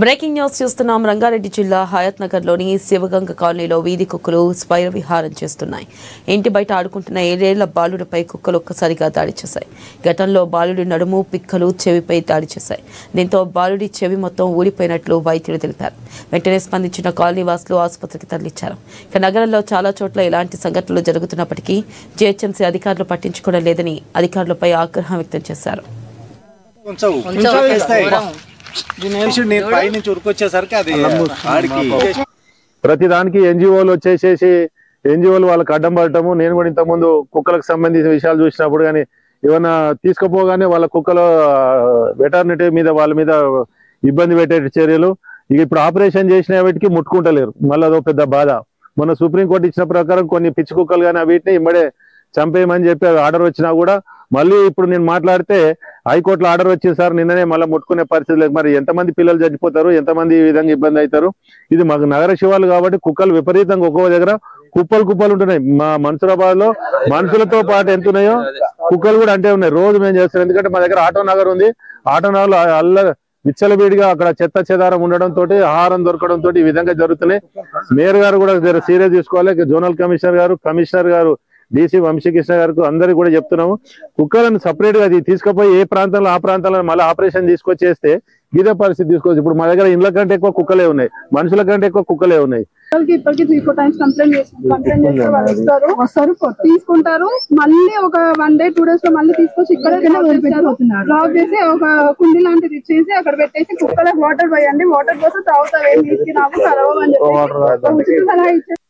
Breaking news చూస్తున్నాం. రంగారెడ్డి జిల్లా హయత్ నగర్ లోని శివగంగ కాలనీలో వీధి కుక్కలు స్వైర విహారం చేస్తున్నాయి. ఇంటి బయట ఆడుకుంటున్న 7 ఏళ్ల బాలుడిపై కుక్కలు ఒక్కసారిగా దాడి చేశాయి. ఘటనలో బాలుడి నడుము, పిక్కలు, చెవిపై దాడి చేశాయి. దీంతో బాలుడి చెవి మొత్తం ఊడిపోయినట్లు వైద్యులు తెలిపారు. వెంటనే స్పందించిన కాలనీ వాసులు ఆసుపత్రికి తరలించారు. ఇక నగరంలో చాలా చోట్ల ఇలాంటి సంఘటనలు జరుగుతున్నప్పటికీ జీహెచ్ఎంసీ అధికారులు పట్టించుకోవడం లేదని అధికారులపై ఆగ్రహం వ్యక్తం చేశారు. ప్రతి దానికి ఎన్జిఓలు వచ్చేసేసి ఎన్జిఓలు వాళ్ళకి అడ్డం పడటము. నేను కూడా ఇంతకుముందు కుక్కలకు సంబంధించిన విషయాలు చూసినప్పుడు కానీ ఏమన్నా తీసుకుపోగానే వాళ్ళ కుక్కలు వెటర్నిటీ మీద వాళ్ళ మీద ఇబ్బంది పెట్టే చర్యలు. ఇక ఇప్పుడు ఆపరేషన్ చేసిన వీటికి ముట్టుకుంటలేరు. మళ్ళీ అదో పెద్ద బాధ. మొన్న సుప్రీంకోర్టు ఇచ్చిన ప్రకారం కొన్ని పిచ్చి కుక్కలు కానీ వీటిని ఇమ్మడే చంపేయమని చెప్పి ఆర్డర్ వచ్చినా కూడా మళ్ళీ ఇప్పుడు నేను మాట్లాడితే హైకోర్టులో ఆర్డర్ వచ్చింది సార్, నిన్ననే మళ్ళీ ముట్టుకునే పరిస్థితి లేదు. మరి ఎంతమంది పిల్లలు చచ్చిపోతారు, ఎంతమంది ఈ విధంగా ఇబ్బంది అవుతారు. ఇది మాకు నగర శివాలు కాబట్టి కుక్కలు విపరీతంగా ఒక్కో దగ్గర కుప్పలు ఉంటున్నాయి. మా మన్సూరాబాద్ లో మనుషులతో పాటు ఎంత ఉన్నాయో కుక్కలు కూడా అంటే ఉన్నాయి. రోజు మేము చేస్తాం. ఎందుకంటే మా దగ్గర ఆటో నగర్ ఉంది. ఆటో నగర్లో విచ్చలబీడిగా అక్కడ చెత్త చెదారం ఉండడంతో ఆహారం దొరకడంతో ఈ విధంగా జరుగుతున్నాయి. మేయర్ గారు కూడా సీరియస్ తీసుకోవాలి. జోనల్ కమిషనర్ గారు డీసీ వంశీకృష్ణ గారికి అందరికి కూడా చెప్తున్నాము, కుక్కలను సపరేట్ గా తీసుకుపోయి ఏ ప్రాంతంలో ఆ ప్రాంతంలో మళ్ళీ ఆపరేషన్ తీసుకొచ్చేస్తే ఇదే పరిస్థితి తీసుకోవచ్చు. ఇప్పుడు మా దగ్గర ఇండ్ల కంటే ఎక్కువ కుక్కలే ఉన్నాయి, మనుషుల కంటే ఎక్కువ కుక్కలే ఉన్నాయి. ఇప్పటికి 3-4 టైమ్స్ కంప్లైంట్ చేస్తే వాళ్ళు వస్తారు తీసుకుంటారు. మళ్ళీ ఒక 1 day 2 days లో మళ్ళీ తీసుకొచ్చి ఇక్కడ డ్రాప్ చేసి ఒక కుండి లాంటిది ఇచ్చేసి అక్కడ పెట్టేసి కుక్కలకు వాటర్ పోయండి, వాటర్ కోసం తాగుతారు, ఏం తీసుకురావు కలవని చెప్పి సలహా ఇచ్చారు.